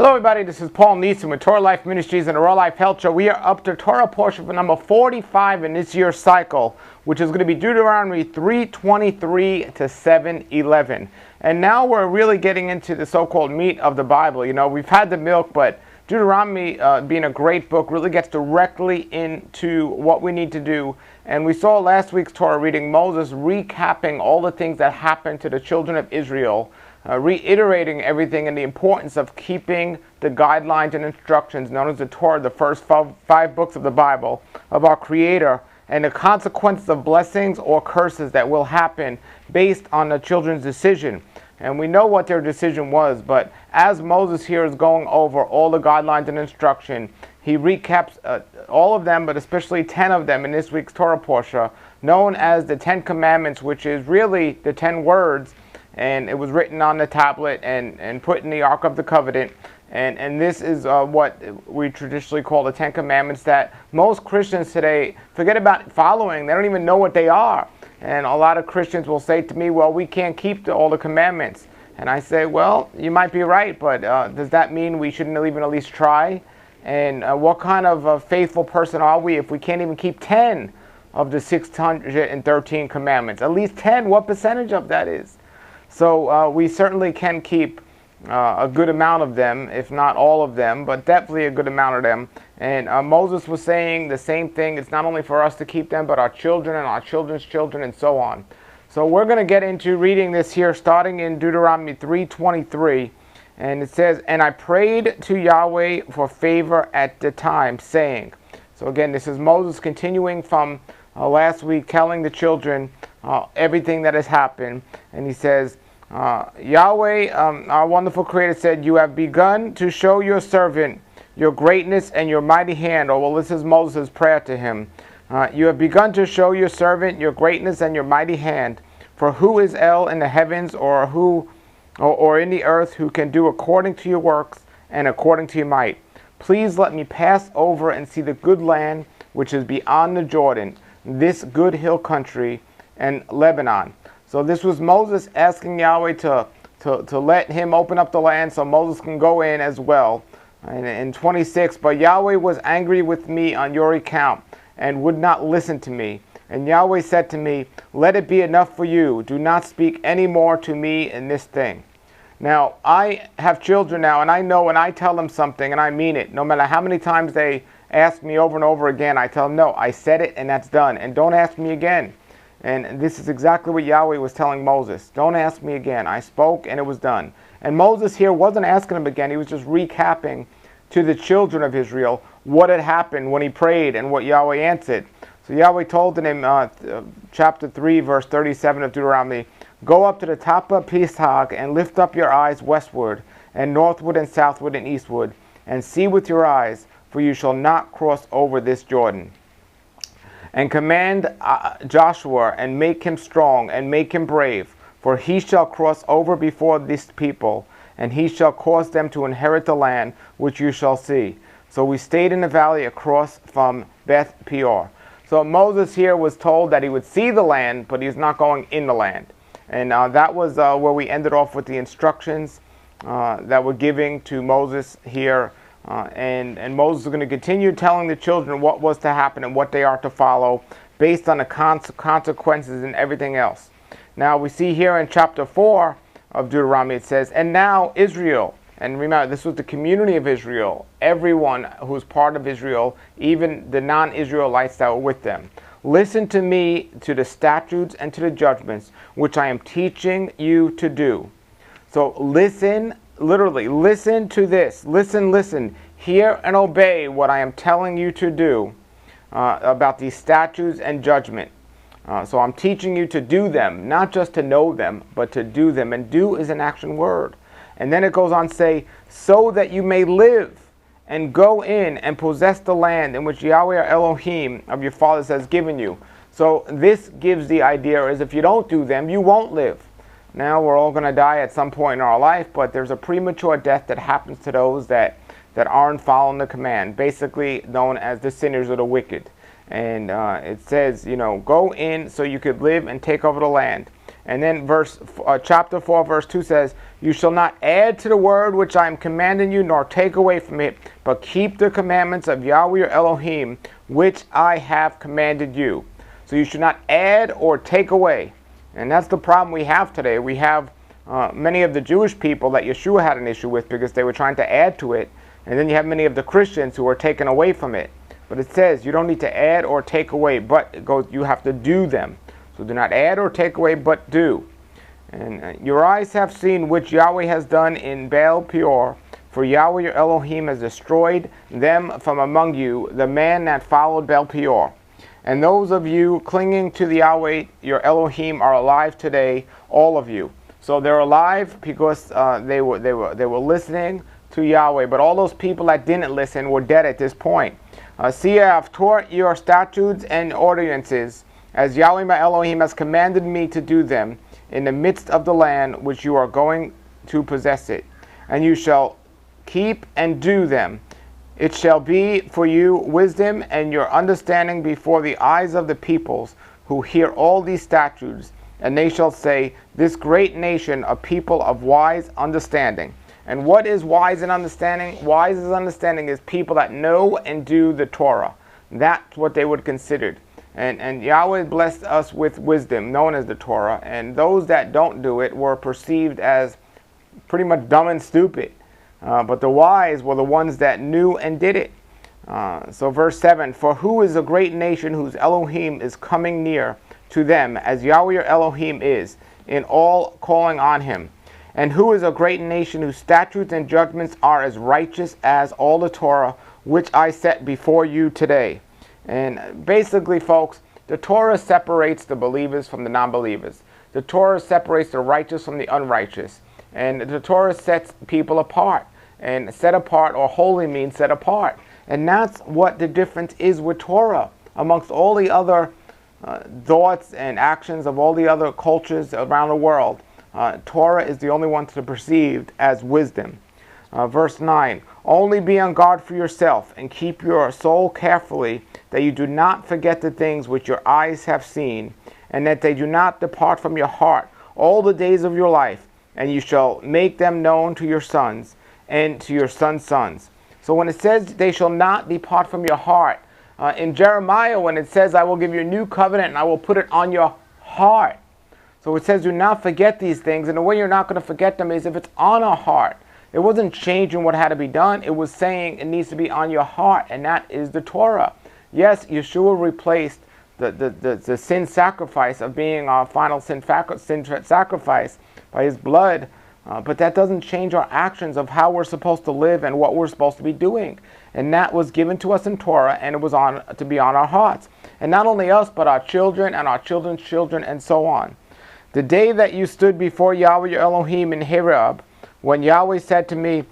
Hello everybody, this is Paul Neeson with Torah Life Ministries and the Raw Life Health Show. We are up to Torah portion for number 45 in this year's cycle, which is going to be Deuteronomy 3:23 to 7:11. And now we're really getting into the so-called meat of the Bible. You know, we've had the milk, but Deuteronomy, being a great book, really gets directly into what we need to do. And we saw last week's Torah reading Moses recapping all the things that happened to the children of Israel, reiterating everything and the importance of keeping the guidelines and instructions known as the Torah, the first five books of the Bible, of our Creator, and the consequences of blessings or curses that will happen based on the children's decision. And we know what their decision was, but as Moses here is going over all the guidelines and instruction, he recaps all of them, but especially 10 of them in this week's Torah portion, known as the 10 Commandments, which is really the 10 words, and it was written on the tablet and put in the Ark of the Covenant. And this is what we traditionally call the 10 Commandments that most Christians today forget about following. They don't even know what they are. And a lot of Christians will say to me, well, we can't keep all the commandments. And I say, well, you might be right, but does that mean we shouldn't even at least try? And what kind of a faithful person are we if we can't even keep 10 of the 613 commandments? At least 10, what percentage of that is? So we certainly can keep a good amount of them, if not all of them, but definitely a good amount of them. And Moses was saying the same thing. It's not only for us to keep them, but our children and our children's children and so on. So we're going to get into reading this here, starting in Deuteronomy 3:23. And it says, "And I prayed to Yahweh for favor at the time, saying." So again, this is Moses continuing from last week, telling the children everything that has happened. And he says, Yahweh, our wonderful Creator, said, "You have begun to show your servant your greatness and your mighty hand." Or, well, this is Moses' prayer to him. "You have begun to show your servant your greatness and your mighty hand. For who is El in the heavens or in the earth who can do according to your works and according to your might? Please let me pass over and see the good land which is beyond the Jordan, this good hill country and Lebanon." So this was Moses asking Yahweh to let him open up the land so Moses can go in as well. And in 26, "But Yahweh was angry with me on your account and would not listen to me. And Yahweh said to me, let it be enough for you. Do not speak any more to me in this thing." Now, I have children now, and I know when I tell them something and I mean it, no matter how many times they ask me over and over again, I tell them, no, I said it and that's done. And don't ask me again. And this is exactly what Yahweh was telling Moses. Don't ask me again. I spoke and it was done. And Moses here wasn't asking him again. He was just recapping to the children of Israel what had happened when he prayed and what Yahweh answered. So Yahweh told him, chapter 3, verse 37 of Deuteronomy, "Go up to the top of Pisgah and lift up your eyes westward and northward and southward and eastward and see with your eyes, for you shall not cross over this Jordan. And command Joshua and make him strong and make him brave, for he shall cross over before this people, and he shall cause them to inherit the land which you shall see." So we stayed in the valley across from Beth Peor. So Moses here was told that he would see the land, but he's not going in the land. And that was where we ended off with the instructions that were giving to Moses here. And Moses is going to continue telling the children what was to happen and what they are to follow based on the consequences and everything else. Now we see here in chapter 4 of Deuteronomy, it says, "And now Israel," and remember this was the community of Israel, everyone who was part of Israel, even the non-Israelites that were with them, "Listen to me, to the statutes and to the judgments which I am teaching you to do." So listen. Literally, listen to this. Listen. Hear and obey what I am telling you to do about these statutes and judgment. So I'm teaching you to do them, not just to know them, but to do them. And do is an action word. And then it goes on to say, "So that you may live and go in and possess the land in which Yahweh or Elohim of your fathers has given you." So this gives the idea is if you don't do them, you won't live. Now we're all going to die at some point in our life, but there's a premature death that happens to those that aren't following the command, basically known as the sinners or the wicked. And it says, go in so you could live and take over the land. And then chapter 4, verse 2 says, "You shall not add to the word which I am commanding you, nor take away from it, but keep the commandments of Yahweh your Elohim, which I have commanded you." So you should not add or take away. And that's the problem we have today. We have many of the Jewish people that Yeshua had an issue with because they were trying to add to it. And then you have many of the Christians who are taken away from it. But it says you don't need to add or take away, but it goes, you have to do them. So do not add or take away, but do. And your eyes have seen which Yahweh has done in Baal Peor, for Yahweh your Elohim has destroyed them from among you, the man that followed Baal Peor. And those of you clinging to the Yahweh your Elohim are alive today, all of you. So they're alive because they were listening to Yahweh. But all those people that didn't listen were dead at this point. See, I have taught your statutes and ordinances, as Yahweh my Elohim has commanded me to do them, in the midst of the land which you are going to possess it. And you shall keep and do them. It shall be for you wisdom and your understanding before the eyes of the peoples who hear all these statutes. And they shall say, this great nation, a people of wise understanding. And what is wise and understanding? Wise and understanding is people that know and do the Torah. That's what they would consider. And Yahweh blessed us with wisdom, known as the Torah. And those that don't do it were perceived as pretty much dumb and stupid. But the wise were the ones that knew and did it. So verse 7, for who is a great nation whose Elohim is coming near to them, as Yahweh your Elohim is, in all calling on him? And who is a great nation whose statutes and judgments are as righteous as all the Torah, which I set before you today? And basically, folks, the Torah separates the believers from the non-believers. The Torah separates the righteous from the unrighteous. And the Torah sets people apart. And set apart, or holy, means set apart. And that's what the difference is with Torah amongst all the other thoughts and actions of all the other cultures around the world. Torah is the only one to be perceived as wisdom. Verse 9, only be on guard for yourself and keep your soul carefully, that you do not forget the things which your eyes have seen, and that they do not depart from your heart all the days of your life, and you shall make them known to your sons and to your sons' sons. So when it says they shall not depart from your heart, in Jeremiah when it says I will give you a new covenant and I will put it on your heart. So it says do not forget these things, and the way you're not going to forget them is if it's on our heart. It wasn't changing what had to be done. It was saying it needs to be on your heart, and that is the Torah. Yes, Yeshua replaced the sin sacrifice of being our final sin sacrifice by his blood, but that doesn't change our actions of how we're supposed to live and what we're supposed to be doing. And that was given to us in Torah, and it was to be on our hearts. And not only us, but our children and our children's children, and so on. The day that you stood before Yahweh your Elohim in Horeb, when Yahweh said to me,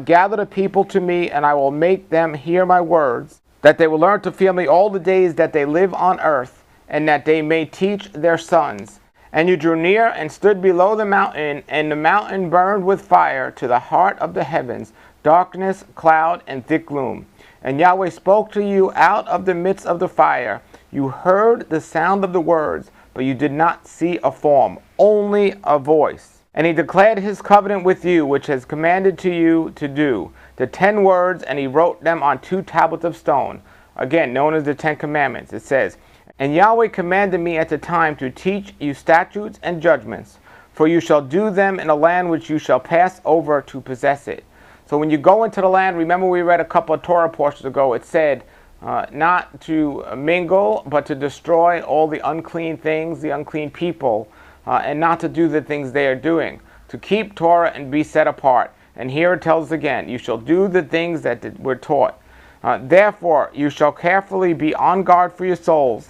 gather the people to me, and I will make them hear my words, that they will learn to fear me all the days that they live on earth, and that they may teach their sons. And you drew near and stood below the mountain, and the mountain burned with fire to the heart of the heavens, darkness, cloud, and thick gloom. And Yahweh spoke to you out of the midst of the fire. You heard the sound of the words, but you did not see a form, only a voice. And he declared his covenant with you, which has commanded to you to do, the 10 words, and he wrote them on 2 tablets of stone, again known as the 10 Commandments. It says, and Yahweh commanded me at the time to teach you statutes and judgments, for you shall do them in a land which you shall pass over to possess it. So when you go into the land, remember we read a couple of Torah portions ago, it said not to mingle, but to destroy all the unclean things, the unclean people, and not to do the things they are doing, to keep Torah and be set apart. And here it tells again, you shall do the things that were taught. Therefore, you shall carefully be on guard for your souls.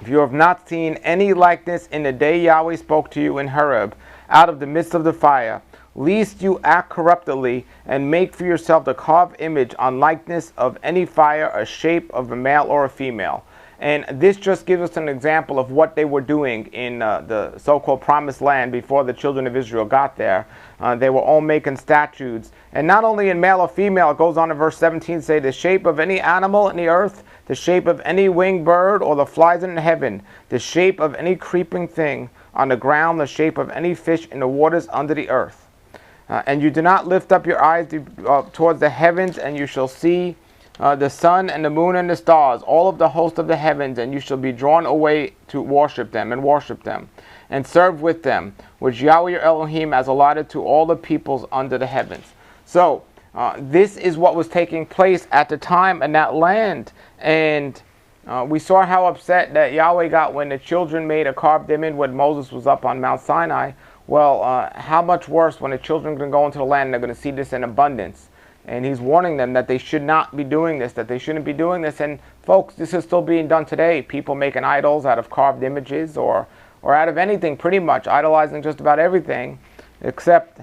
If you have not seen any likeness in the day Yahweh spoke to you in Horeb, out of the midst of the fire, lest you act corruptly, and make for yourself the carved image on likeness of any fire, a shape of a male or a female. And this just gives us an example of what they were doing in the so-called promised land before the children of Israel got there. They were all making statues. And not only in male or female, it goes on in verse 17 to say, the shape of any animal in the earth, the shape of any winged bird, or the flies in heaven, the shape of any creeping thing on the ground, the shape of any fish in the waters under the earth. And you do not lift up your eyes towards the heavens, and you shall see the sun and the moon and the stars, all of the host of the heavens, and you shall be drawn away to worship them, and serve with them, which Yahweh your Elohim has allotted to all the peoples under the heavens. So, this is what was taking place at the time in that land. And we saw how upset that Yahweh got when the children made a carved image when Moses was up on Mount Sinai. Well, how much worse when the children are going to go into the land and they're going to see this in abundance. And he's warning them that they should not be doing this, that they shouldn't be doing this. And folks, this is still being done today. People making idols out of carved images or out of anything, pretty much, idolizing just about everything, except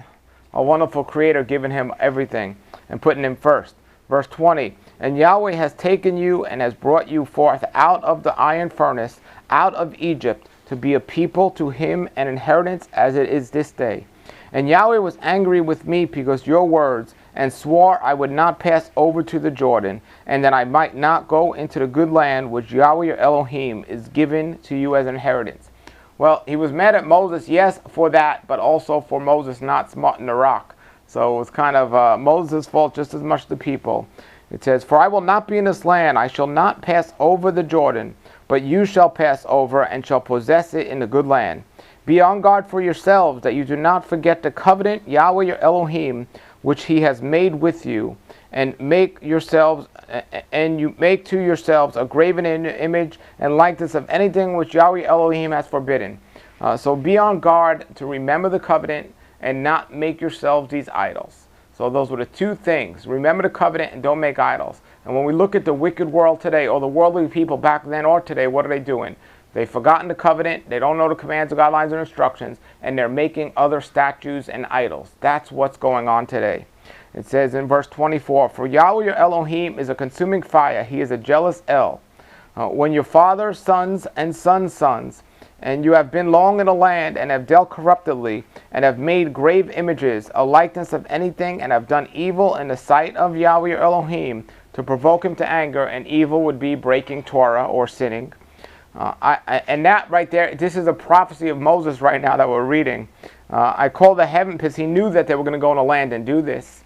a wonderful creator giving him everything and putting him first. Verse 20, and Yahweh has taken you and has brought you forth out of the iron furnace, out of Egypt, to be a people to him, an inheritance as it is this day. And Yahweh was angry with me because your words, and swore I would not pass over to the Jordan, and that I might not go into the good land which Yahweh your Elohim is given to you as an inheritance. Well, he was mad at Moses, yes, for that, but also for Moses not smarting the rock. So it was kind of Moses' fault just as much as the people. It says, for I will not be in this land, I shall not pass over the Jordan, but you shall pass over and shall possess it in the good land. Be on guard for yourselves, that you do not forget the covenant Yahweh your Elohim, which he has made with you, and make to yourselves a graven image and likeness of anything which Yahweh Elohim has forbidden. So be on guard to remember the covenant and not make yourselves these idols. So those were the two things. Remember the covenant and don't make idols. And when we look at the wicked world today, or the worldly people back then or today, what are they doing? They've forgotten the covenant, they don't know the commands, the guidelines, and instructions, and they're making other statues and idols. That's what's going on today. It says in verse 24, for Yahweh your Elohim is a consuming fire, he is a jealous El. When your father's sons and sons' sons, and you have been long in the land, and have dealt corruptly, and have made grave images, a likeness of anything, and have done evil in the sight of Yahweh your Elohim, to provoke him to anger, and evil would be breaking Torah or sinning. And that right there, this is a prophecy of Moses right now that we're reading. I call the heaven, because he knew that they were going to go in the land and do this.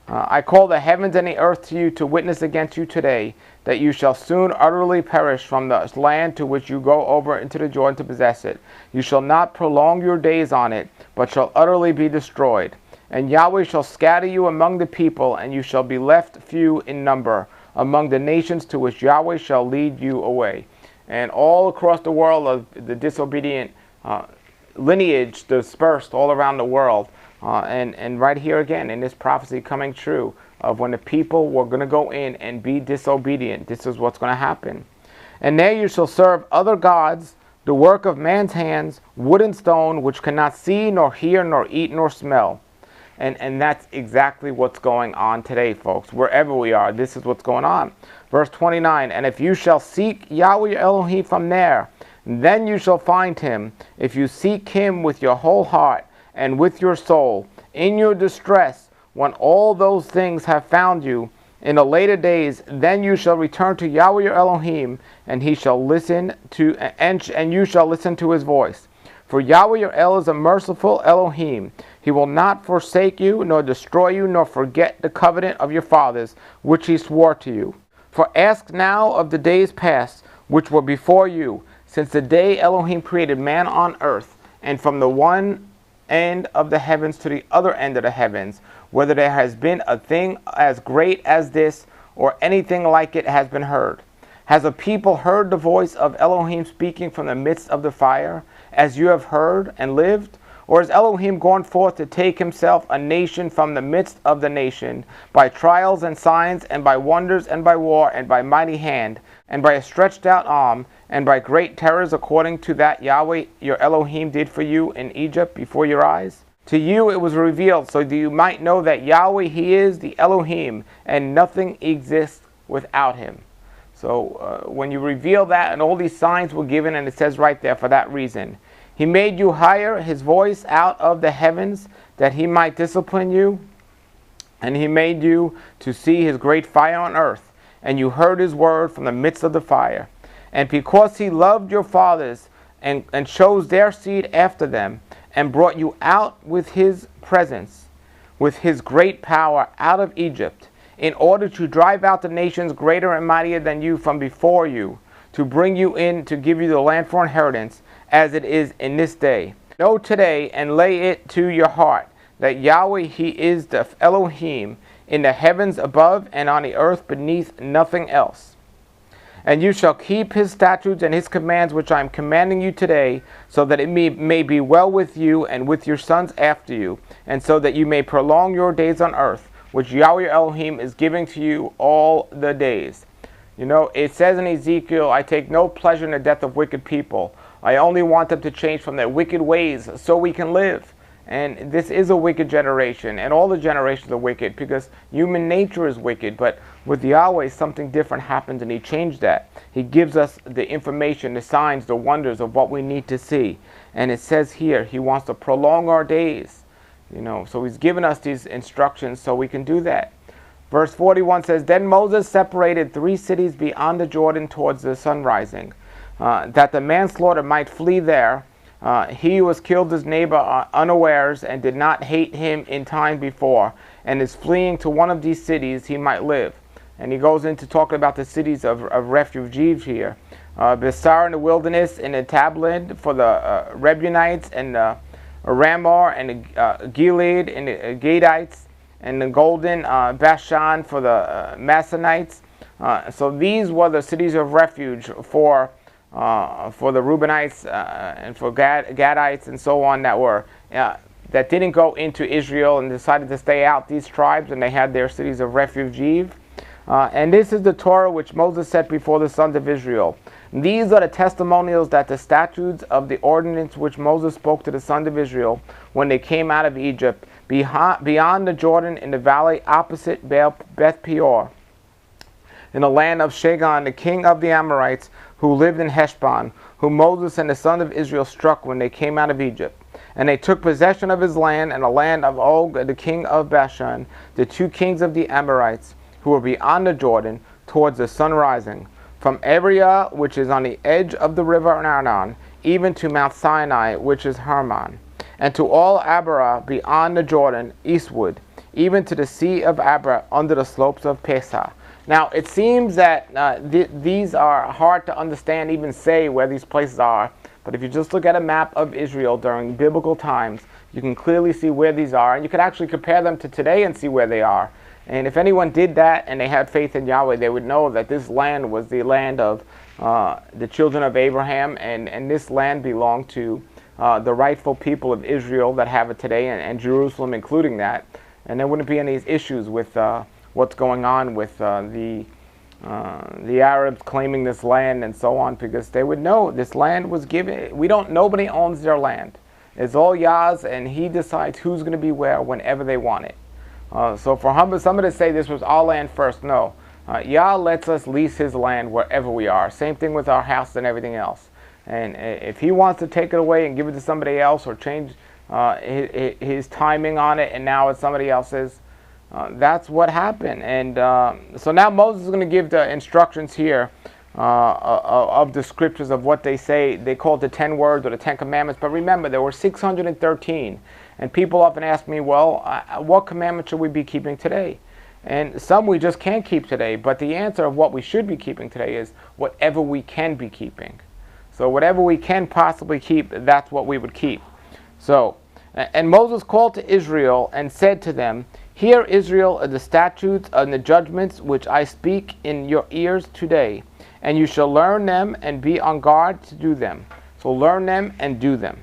I call the heavens and the earth to you to witness against you today, that you shall soon utterly perish from the land to which you go over into the Jordan to possess it. You shall not prolong your days on it, but shall utterly be destroyed. And Yahweh shall scatter you among the people, and you shall be left few in number among the nations to which Yahweh shall lead you away. And all across the world of the disobedient lineage dispersed all around the world. And right here again in this prophecy coming true of when the people were going to go in and be disobedient. This is what's going to happen. And there you shall serve other gods, the work of man's hands, wood and stone, which cannot see, nor hear, nor eat, nor smell. And that's exactly what's going on today, folks. Wherever we are, this is what's going on. Verse 29, and if you shall seek Yahweh your Elohim from there, then you shall find him, if you seek him with your whole heart and with your soul, in your distress, when all those things have found you, in the later days, then you shall return to Yahweh your Elohim, and he shall listen to, and you shall listen to his voice. For Yahweh your El is a merciful Elohim. He will not forsake you, nor destroy you, nor forget the covenant of your fathers, which he swore to you. For ask now of the days past, which were before you, since the day Elohim created man on earth, and from the one end of the heavens to the other end of the heavens, whether there has been a thing as great as this, or anything like it has been heard. Has a people heard the voice of Elohim speaking from the midst of the fire, as you have heard and lived? Or is Elohim gone forth to take himself a nation from the midst of the nation, by trials and signs, and by wonders, and by war, and by mighty hand, and by a stretched out arm, and by great terrors, according to that Yahweh your Elohim did for you in Egypt before your eyes? To you it was revealed, so that you might know that Yahweh, he is the Elohim, and nothing exists without him. So when you reveal that, and all these signs were given, and it says right there, for that reason. He made you hire his voice out of the heavens, that he might discipline you. And he made you to see his great fire on earth, and you heard his word from the midst of the fire. And because he loved your fathers, and chose their seed after them, and brought you out with his presence, with his great power out of Egypt, in order to drive out the nations greater and mightier than you from before you, to bring you in to give you the land for inheritance, as it is in this day. Know today and lay it to your heart, that Yahweh, he is the Elohim, in the heavens above and on the earth beneath, nothing else. And you shall keep his statutes and his commands, which I am commanding you today, so that it may be well with you and with your sons after you, and so that you may prolong your days on earth, which Yahweh Elohim is giving to you all the days. You know, it says in Ezekiel, I take no pleasure in the death of wicked people. I only want them to change from their wicked ways so we can live. And this is a wicked generation, and all the generations are wicked, because human nature is wicked. But with Yahweh, something different happens, and he changed that. He gives us the information, the signs, the wonders of what we need to see. And it says here, he wants to prolong our days. You know, so he's given us these instructions so we can do that. Verse 41 says, Then Moses separated 3 cities beyond the Jordan towards the sun rising, that the manslaughter might flee there. He who was killed his neighbor unawares, and did not hate him in time before, and is fleeing to one of these cities, he might live. And he goes into talking about the cities of refuge here. Besar in the wilderness, and the Tabland for the Reubenites, and Ramar, and Gilead, and the Gadites, and the golden Bashan for the Massonites. So these were the cities of refuge for the Reubenites and for Gadites and so on that didn't go into Israel and decided to stay out, these tribes, and they had their cities of refuge. And this is the Torah which Moses set before the sons of Israel. These are the testimonials, that the statutes of the ordinance which Moses spoke to the sons of Israel when they came out of Egypt, beyond the Jordan, in the valley opposite Beth Peor, in the land of Shagon, the king of the Amorites, who lived in Heshbon, whom Moses and the sons of Israel struck when they came out of Egypt. And they took possession of his land, and the land of Og, the king of Bashan, the 2 kings of the Amorites, who were beyond the Jordan, towards the sun rising, from Ariah, which is on the edge of the river Arnon, even to Mount Sinai, which is Hermon, and to all Abarah beyond the Jordan, eastward, even to the sea of Abarah, under the slopes of Pesah. Now, it seems that these are hard to understand, even say where these places are. But if you just look at a map of Israel during biblical times, you can clearly see where these are. And you could actually compare them to today and see where they are. And if anyone did that and they had faith in Yahweh, they would know that this land was the land of the children of Abraham. And this land belonged to the rightful people of Israel that have it today, and Jerusalem including that. And there wouldn't be any issues with what's going on with the Arabs claiming this land and so on, because they would know this land was given. Nobody owns their land. It's all Yah's, and he decides who's going to be where whenever they want it. So for somebody to say this was our land first, no. Yah lets us lease his land wherever we are. Same thing with our house and everything else. And if he wants to take it away and give it to somebody else, or change his timing on it, and now it's somebody else's, that's what happened. And so now Moses is going to give the instructions here of the scriptures of what they say. They call it the 10 words or the 10 commandments. But remember, there were 613. And people often ask me, well, what commandment should we be keeping today? And some we just can't keep today. But the answer of what we should be keeping today is whatever we can be keeping. So whatever we can possibly keep, that's what we would keep. So, and Moses called to Israel and said to them, Hear, Israel, of the statutes and the judgments which I speak in your ears today, and you shall learn them and be on guard to do them. So learn them and do them.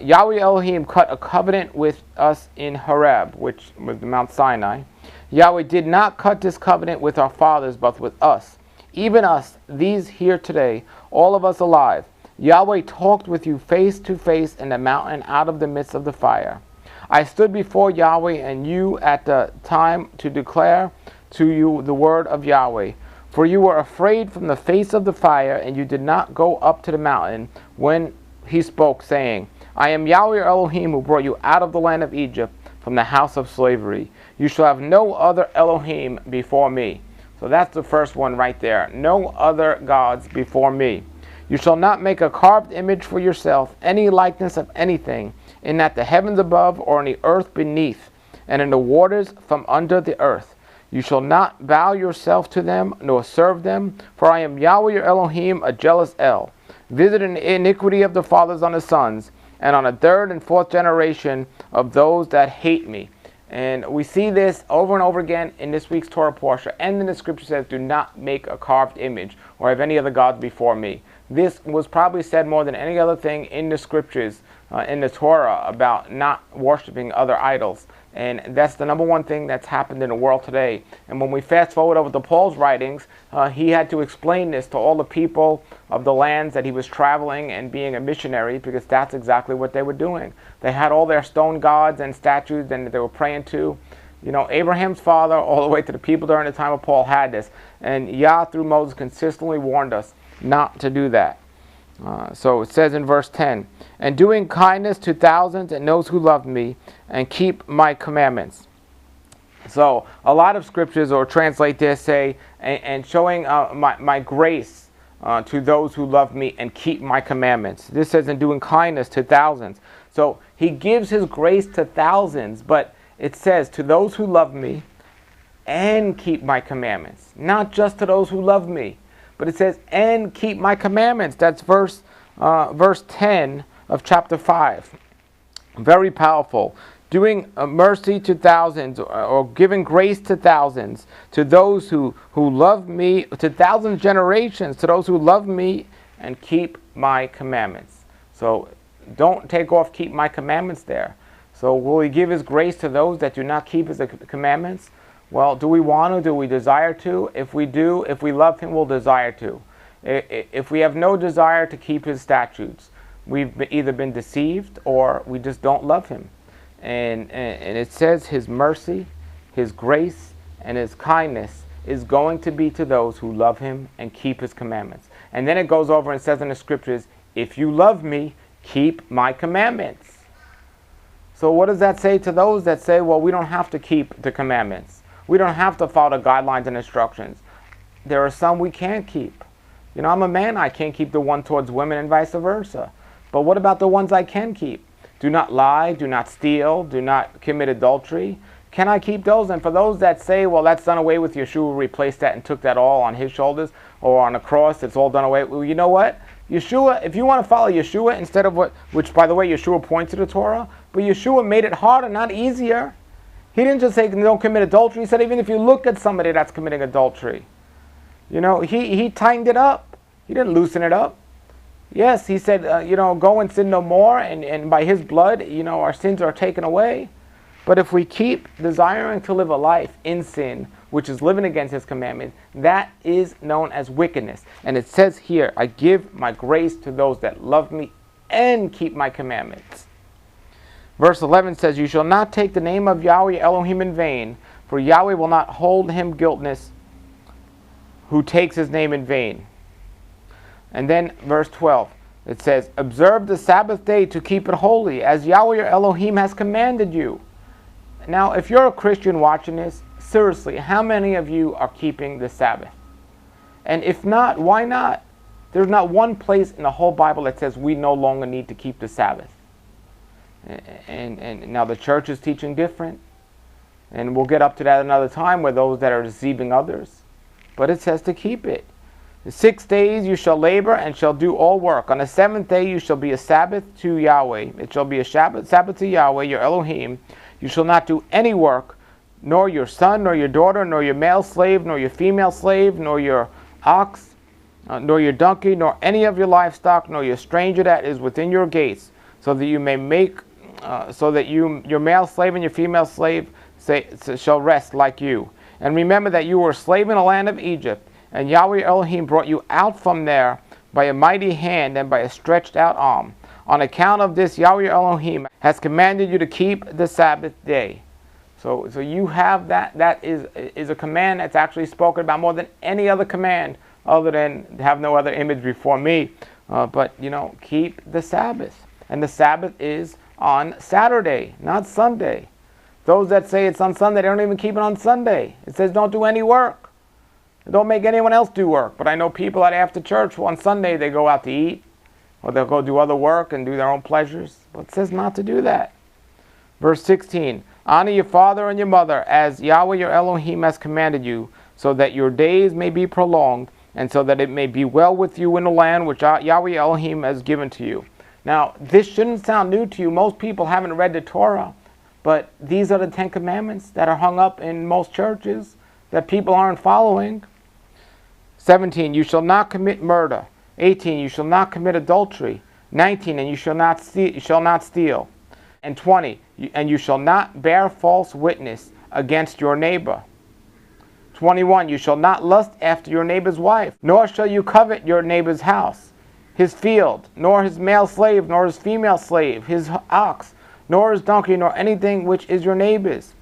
Yahweh Elohim cut a covenant with us in Horeb, which was the Mount Sinai. Yahweh did not cut this covenant with our fathers, but with us, even us, these here today, all of us alive. Yahweh talked with you face to face in the mountain out of the midst of the fire. I stood before Yahweh and you at the time to declare to you the word of Yahweh. For you were afraid from the face of the fire, and you did not go up to the mountain when he spoke, saying, I am Yahweh your Elohim, who brought you out of the land of Egypt, from the house of slavery. You shall have no other Elohim before me. So that's the first one right there. No other gods before me. You shall not make a carved image for yourself, any likeness of anything, in that the heavens above, or in the earth beneath, and in the waters from under the earth. You shall not bow yourself to them, nor serve them, for I am Yahweh your Elohim, a jealous El, visiting the iniquity of the fathers on the sons, and on the third and fourth generation of those that hate me. And we see this over and over again in this week's Torah portion, and then the scripture says, do not make a carved image, or have any other gods before me. This was probably said more than any other thing in the scriptures, in the Torah, about not worshiping other idols. And that's the number one thing that's happened in the world today. And when we fast forward over to Paul's writings, he had to explain this to all the people of the lands that he was traveling and being a missionary, because that's exactly what they were doing. They had all their stone gods and statues and they were praying to. You know, Abraham's father, all the way to the people during the time of Paul, had this. And Yah, through Moses, consistently warned us not to do that. So it says in verse 10, and doing kindness to thousands and those who love me and keep my commandments. So a lot of scriptures, or translate this, say, and showing my grace to those who love me and keep my commandments. This says, and doing kindness to thousands. So he gives his grace to thousands, but it says to those who love me and keep my commandments. Not just to those who love me, but it says, and keep my commandments. That's verse 10 of chapter 5. Very powerful. Doing mercy to thousands, or giving grace to thousands, to those who love me, to thousand generations, to those who love me and keep my commandments. So don't take off keep my commandments there. So will he give his grace to those that do not keep his commandments? Well, do we want to? Do we desire to? If we do, if we love him, we'll desire to. If we have no desire to keep his statutes, we've either been deceived or we just don't love him. And it says his mercy, his grace, and his kindness is going to be to those who love him and keep his commandments. And then it goes over and says in the scriptures, if you love me, keep my commandments. So what does that say to those that say, well, we don't have to keep the commandments? We don't have to follow guidelines and instructions. There are some we can't keep. You know, I'm a man, I can't keep the one towards women and vice versa. But what about the ones I can keep? Do not lie, do not steal, do not commit adultery. Can I keep those? And for those that say, well, that's done away with, Yeshua replaced that and took that all on his shoulders, or on a cross, it's all done away. Well, you know what? Yeshua, if you want to follow Yeshua instead of which by the way, Yeshua points to the Torah, but Yeshua made it harder, not easier. He didn't just say don't commit adultery. He said even if you look at somebody that's committing adultery, you know, he tightened it up. He didn't loosen it up. Yes, he said, go and sin no more, and by his blood, our sins are taken away. But if we keep desiring to live a life in sin, which is living against his commandments, that is known as wickedness. And it says here, I give my grace to those that love me and keep my commandments. Verse 11 says, you shall not take the name of Yahweh Elohim in vain, for Yahweh will not hold him guiltless who takes his name in vain. And then verse 12, it says, observe the Sabbath day to keep it holy, as Yahweh your Elohim has commanded you. Now, if you're a Christian watching this, seriously, how many of you are keeping the Sabbath? And if not, why not? There's not one place in the whole Bible that says we no longer need to keep the Sabbath. And now the church is teaching different. And we'll get up to that another time where those that are deceiving others. But it says to keep it. The 6 days you shall labor and shall do all work. On the 7th day you shall be a Sabbath to Yahweh. It shall be a Sabbath to Yahweh, your Elohim. You shall not do any work, nor your son, nor your daughter, nor your male slave, nor your female slave, nor your ox, nor your donkey, nor any of your livestock, nor your stranger that is within your gates, so that you may make, your male slave and your female slave shall rest like you. And remember that you were a slave in the land of Egypt, and Yahweh Elohim brought you out from there by a mighty hand and by a stretched out arm. On account of this, Yahweh Elohim has commanded you to keep the Sabbath day. So you have that. That is a command that's actually spoken about more than any other command, other than have no other image before me. But keep the Sabbath, and the Sabbath is on Saturday, not Sunday. Those that say it's on Sunday, they don't even keep it on Sunday. It says don't do any work. Don't make anyone else do work. But I know people that after church on Sunday they go out to eat, or they'll go do other work and do their own pleasures. But it says not to do that. Verse 16, honor your father and your mother as Yahweh your Elohim has commanded you, so that your days may be prolonged, and so that it may be well with you in the land which Yahweh Elohim has given to you. Now, this shouldn't sound new to you. Most people haven't read the Torah, but these are the 10 commandments that are hung up in most churches that people aren't following. 17, you shall not commit murder. 18, you shall not commit adultery. 19, and you shall not steal. And 20, and you shall not bear false witness against your neighbor. 21, you shall not lust after your neighbor's wife, nor shall you covet your neighbor's house, his field, nor his male slave, nor his female slave, his ox, nor his donkey, nor anything which is your neighbor's.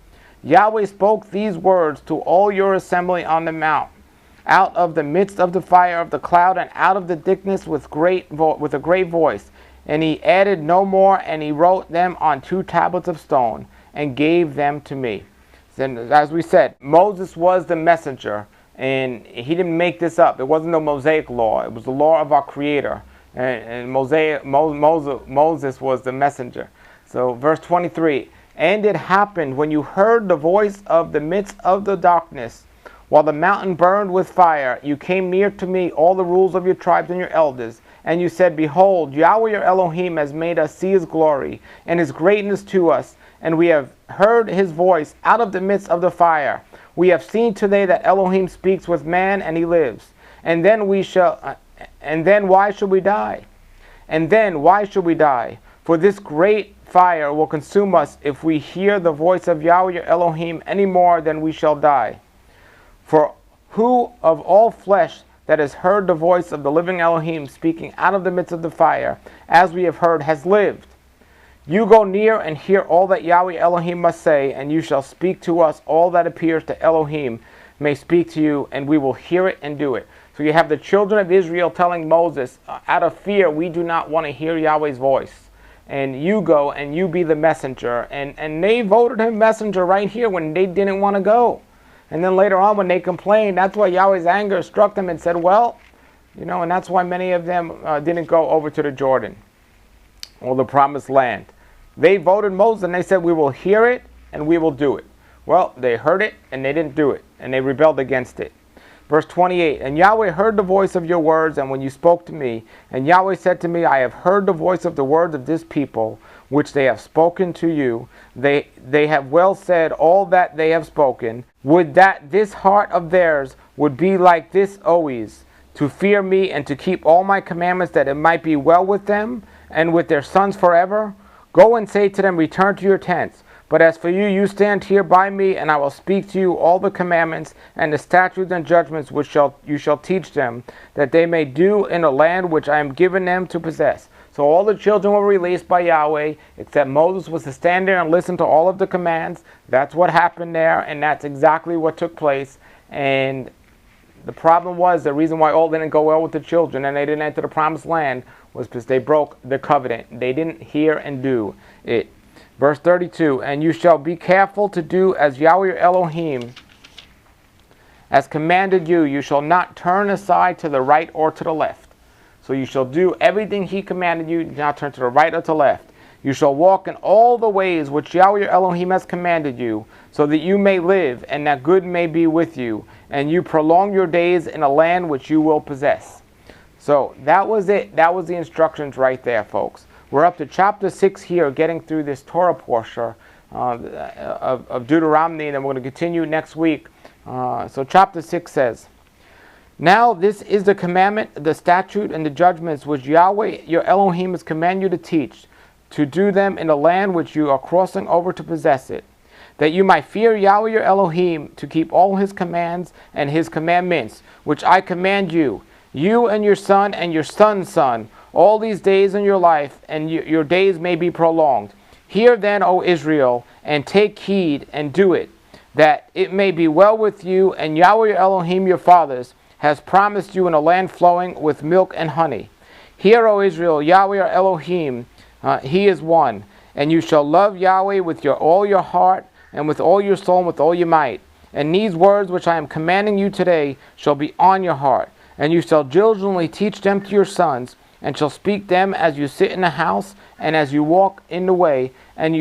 Yahweh spoke these words to all your assembly on the mount, out of the midst of the fire of the cloud, and out of the thickness with a great voice. And he added no more, and he wrote them on 2 tablets of stone, and gave them to me. And as we said, Moses was the messenger, and he didn't make this up. It wasn't the Mosaic law. It was the law of our Creator. And Moses was the messenger. So verse 23, and it happened when you heard the voice of the midst of the darkness, while the mountain burned with fire, you came near to me, all the rules of your tribes and your elders, and you said, behold, Yahweh your Elohim has made us see his glory and his greatness to us, and we have heard his voice out of the midst of the fire. We have seen today that Elohim speaks with man, and he lives. And then why should we die? And then why should we die? For this great fire will consume us if we hear the voice of Yahweh your Elohim any more than we shall die. For who of all flesh that has heard the voice of the living Elohim speaking out of the midst of the fire, as we have heard, has lived? You go near and hear all that Yahweh Elohim must say, and you shall speak to us all that appears to Elohim may speak to you, and we will hear it and do it. So you have the children of Israel telling Moses, out of fear, we do not want to hear Yahweh's voice. And you go and you be the messenger. And they voted him messenger right here when they didn't want to go. And then later on when they complained, that's why Yahweh's anger struck them and said, well, and that's why many of them didn't go over to the Jordan or the promised land. They voted Moses and they said, we will hear it and we will do it. Well, they heard it and they didn't do it, and they rebelled against it. Verse 28, and Yahweh heard the voice of your words, and when you spoke to me, and Yahweh said to me, I have heard the voice of the words of this people, which they have spoken to you. They have well said all that they have spoken. Would that this heart of theirs would be like this always, to fear me and to keep all my commandments, that it might be well with them and with their sons forever. Go and say to them, return to your tents. But as for you, you stand here by me, and I will speak to you all the commandments and the statutes and judgments which you shall teach them, that they may do in the land which I am giving them to possess. So all the children were released by Yahweh, except Moses was to stand there and listen to all of the commands. That's what happened there, and that's exactly what took place. And the problem was, the reason why all didn't go well with the children and they didn't enter the promised land was because they broke the covenant. They didn't hear and do it. Verse 32, and you shall be careful to do as Yahweh your Elohim has commanded you. You shall not turn aside to the right or to the left. So you shall do everything he commanded you, do not turn to the right or to the left. You shall walk in all the ways which Yahweh your Elohim has commanded you, so that you may live, and that good may be with you, and you prolong your days in a land which you will possess. So that was it. That was the instructions right there, folks. We're up to chapter 6 here, getting through this Torah portion of Deuteronomy, and then we're going to continue next week. So chapter 6 says, now this is the commandment, the statute, and the judgments which Yahweh your Elohim has commanded you to teach, to do them in the land which you are crossing over to possess it, that you might fear Yahweh your Elohim, to keep all his commands and his commandments, which I command you, you and your son and your son's son, all these days in your life, and your days may be prolonged. Hear then, O Israel, and take heed and do it, that it may be well with you, and Yahweh your Elohim your fathers has promised you in a land flowing with milk and honey. Hear, O Israel, Yahweh your Elohim, he is one, and you shall love Yahweh with all your heart, and with all your soul, and with all your might. And these words which I am commanding you today shall be on your heart, and you shall diligently teach them to your sons, and shall speak them as you sit in the house, and as you walk in the way, and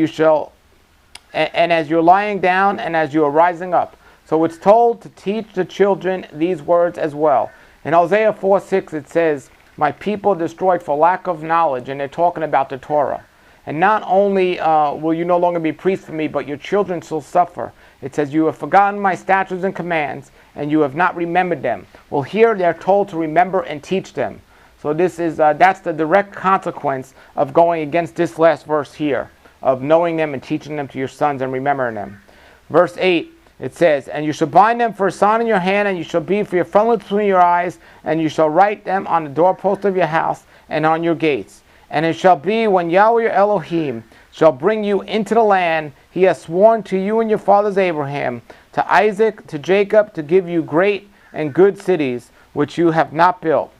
as you're lying down, and as you are rising up. So it's told to teach the children these words as well. In Hosea 4:6 it says, my people destroyed for lack of knowledge, and they're talking about the Torah. And not only will you no longer be priests for me, but your children shall suffer. It says, you have forgotten my statutes and commands, and you have not remembered them. Well, here they're told to remember and teach them. So this is that's the direct consequence of going against this last verse here, of knowing them and teaching them to your sons and remembering them. Verse 8, it says, and you shall bind them for a sign in your hand, and you shall be for your frontlets between your eyes, and you shall write them on the doorpost of your house and on your gates. And it shall be when Yahweh your Elohim shall bring you into the land he has sworn to you and your fathers Abraham, to Isaac, to Jacob, to give you great and good cities which you have not built,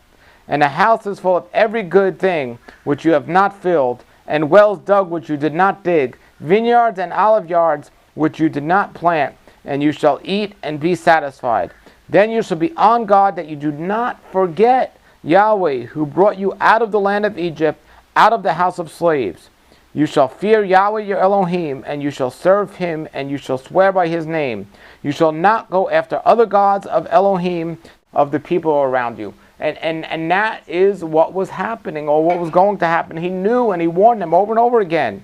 and the houses full of every good thing which you have not filled, and wells dug which you did not dig, vineyards and olive yards which you did not plant, and you shall eat and be satisfied. Then you shall be on guard that you do not forget Yahweh, who brought you out of the land of Egypt, out of the house of slaves. You shall fear Yahweh your Elohim, and you shall serve him, and you shall swear by his name. You shall not go after other gods of Elohim of the people around you. And that is what was happening, or what was going to happen. He knew, and he warned them over and over again.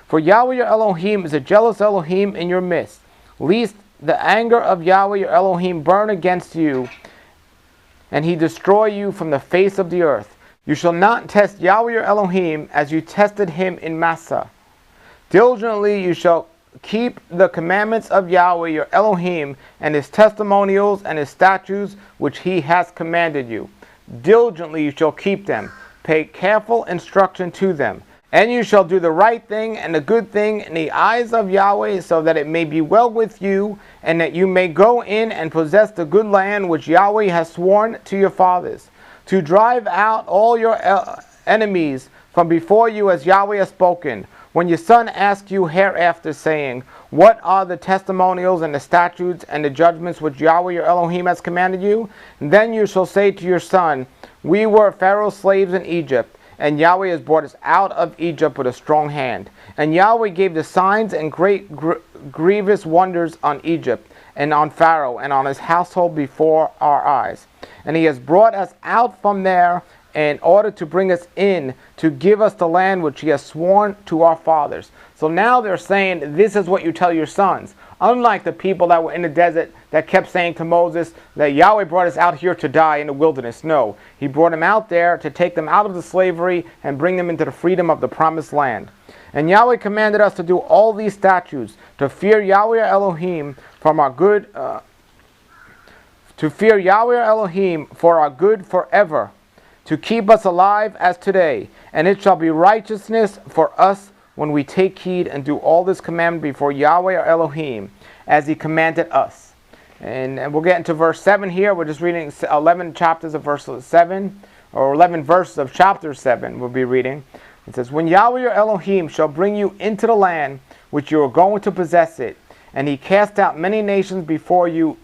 For Yahweh your Elohim is a jealous Elohim in your midst, lest the anger of Yahweh your Elohim burn against you, and he destroy you from the face of the earth. You shall not test Yahweh your Elohim as you tested him in Massah. Diligently you shall keep the commandments of Yahweh your Elohim, and his testimonials and his statutes which he has commanded you. Diligently you shall keep them. Pay careful instruction to them. And you shall do the right thing and the good thing in the eyes of Yahweh, so that it may be well with you, and that you may go in and possess the good land which Yahweh has sworn to your fathers, to drive out all your enemies from before you, as Yahweh has spoken. When your son asks you hereafter, saying, what are the testimonials and the statutes and the judgments which Yahweh your Elohim has commanded you? Then you shall say to your son, we were Pharaoh's slaves in Egypt, and Yahweh has brought us out of Egypt with a strong hand. And Yahweh gave the signs and great grievous wonders on Egypt, and on Pharaoh, and on his household before our eyes. And he has brought us out from there in order to bring us in, to give us the land which he has sworn to our fathers. So now they're saying, this is what you tell your sons. Unlike the people that were in the desert that kept saying to Moses that Yahweh brought us out here to die in the wilderness. No, he brought them out there to take them out of the slavery and bring them into the freedom of the promised land. And Yahweh commanded us to do all these statutes, to fear Yahweh Elohim from our good, to fear Yahweh Elohim for our good forever, to keep us alive as today. And it shall be righteousness for us when we take heed and do all this commandment before Yahweh our Elohim, as he commanded us. And we'll get into verse 7 here. We're just reading 11 chapters of verse 7, or 11 verses of chapter 7 we'll be reading. It says, when Yahweh your Elohim shall bring you into the land which you are going to possess it, and he cast out many nations before you,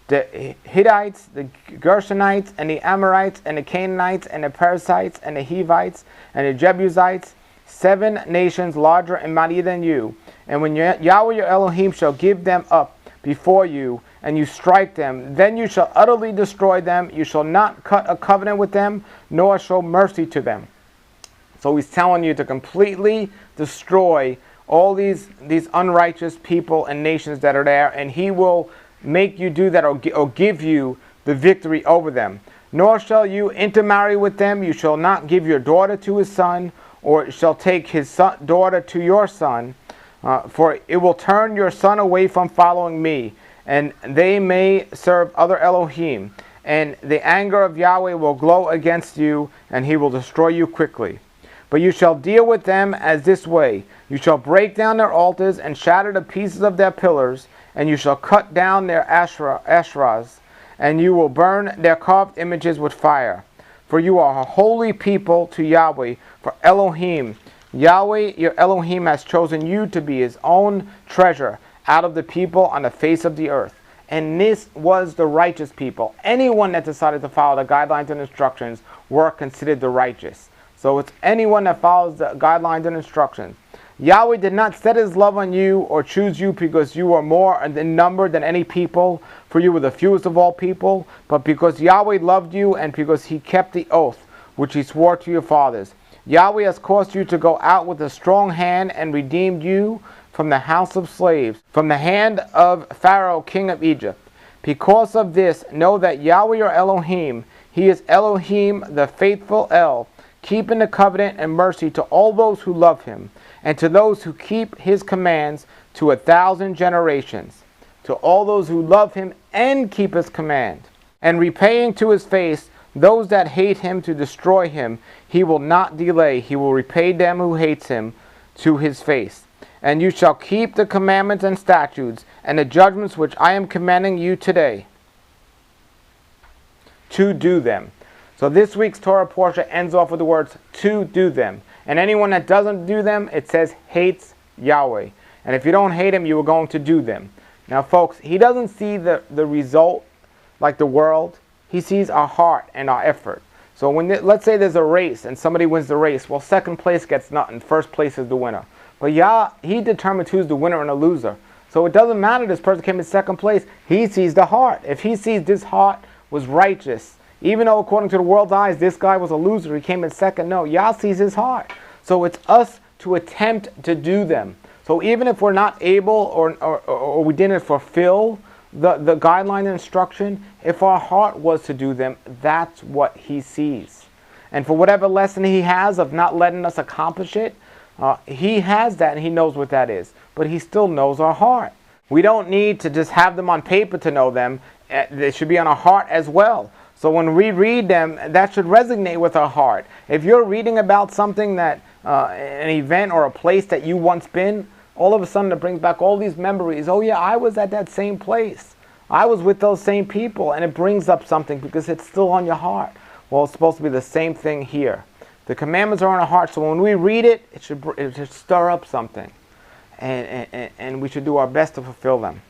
the Hittites, the Gershonites, and the Amorites, and the Canaanites, and the Perizzites, and the Hivites, and the Jebusites, 7 nations larger and mightier than you. And when Yahweh your Elohim shall give them up before you, and you strike them, then you shall utterly destroy them. You shall not cut a covenant with them, nor show mercy to them. So he's telling you to completely destroy all these unrighteous people and nations that are there, and he will make you do that, or give you the victory over them. Nor shall you intermarry with them. You shall not give your daughter to his son, or shall take his daughter to your son, for it will turn your son away from following me, and they may serve other Elohim, and the anger of Yahweh will glow against you, and he will destroy you quickly. But you shall deal with them as this way. You shall break down their altars and shatter the pieces of their pillars, and you shall cut down their asherahs, and you will burn their carved images with fire. For you are a holy people to Yahweh, for Elohim, Yahweh your Elohim has chosen you to be his own treasure out of the people on the face of the earth. And this was the righteous people. Anyone that decided to follow the guidelines and instructions were considered the righteous. So it's anyone that follows the guidelines and instructions. Yahweh did not set his love on you or choose you because you were more in number than any people, for you were the fewest of all people, but because Yahweh loved you and because he kept the oath which he swore to your fathers. Yahweh has caused you to go out with a strong hand and redeemed you from the house of slaves, from the hand of Pharaoh, king of Egypt. Because of this, know that Yahweh your Elohim, he is Elohim, the faithful El, keeping the covenant and mercy to all those who love him, and to those who keep his commands to 1,000 generations, to all those who love him and keep his command, and repaying to his face those that hate him to destroy him. He will not delay. He will repay them who hates him to his face. And you shall keep the commandments and statutes and the judgments which I am commanding you today, to do them. So this week's Torah portion ends off with the words, to do them. And anyone that doesn't do them, it says, hates Yahweh. And if you don't hate him, you are going to do them. Now, folks, he doesn't see the result like the world. He sees our heart and our effort. So when let's say there's a race and somebody wins the race, well, second place gets nothing. First place is the winner. But he determines who's the winner and the loser. So it doesn't matter this person came in second place. He sees the heart. If he sees this heart was righteous, even though according to the world's eyes, this guy was a loser, he came in second. No, Yah sees his heart. So it's us to attempt to do them. So even if we're not able or we didn't fulfill the guideline and instruction, if our heart was to do them, that's what he sees. And for whatever lesson he has of not letting us accomplish it, he has that and he knows what that is. But he still knows our heart. We don't need to just have them on paper to know them. They should be on our heart as well. So when we read them, that should resonate with our heart. If you're reading about something that, an event or a place that you once been, all of a sudden it brings back all these memories. Oh yeah, I was at that same place. I was with those same people. And it brings up something because it's still on your heart. Well, it's supposed to be the same thing here. The commandments are on our heart. So when we read it, it should stir up something. And we should do our best to fulfill them.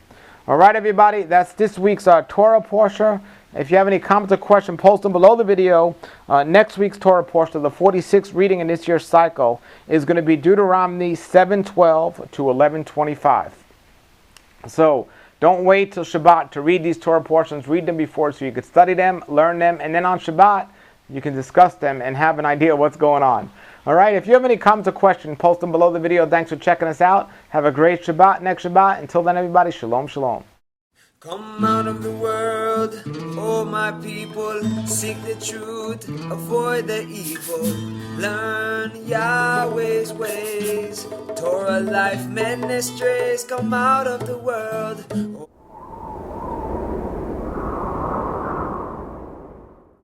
All right, everybody. That's this week's Torah portion. If you have any comments or questions, post them below the video. Next week's Torah portion, the 46th reading in this year's cycle, is going to be Deuteronomy 7:12 to 11:25. So don't wait till Shabbat to read these Torah portions. Read them before so you can study them, learn them, and then on Shabbat you can discuss them and have an idea of what's going on. All right, if you have any comments or questions, post them below the video. Thanks for checking us out. Have a great Shabbat next Shabbat. Until then, everybody, shalom, shalom. Come out of the world, oh my people, seek the truth, avoid the evil, learn Yahweh's ways, Torah Life Ministries, come out of the world.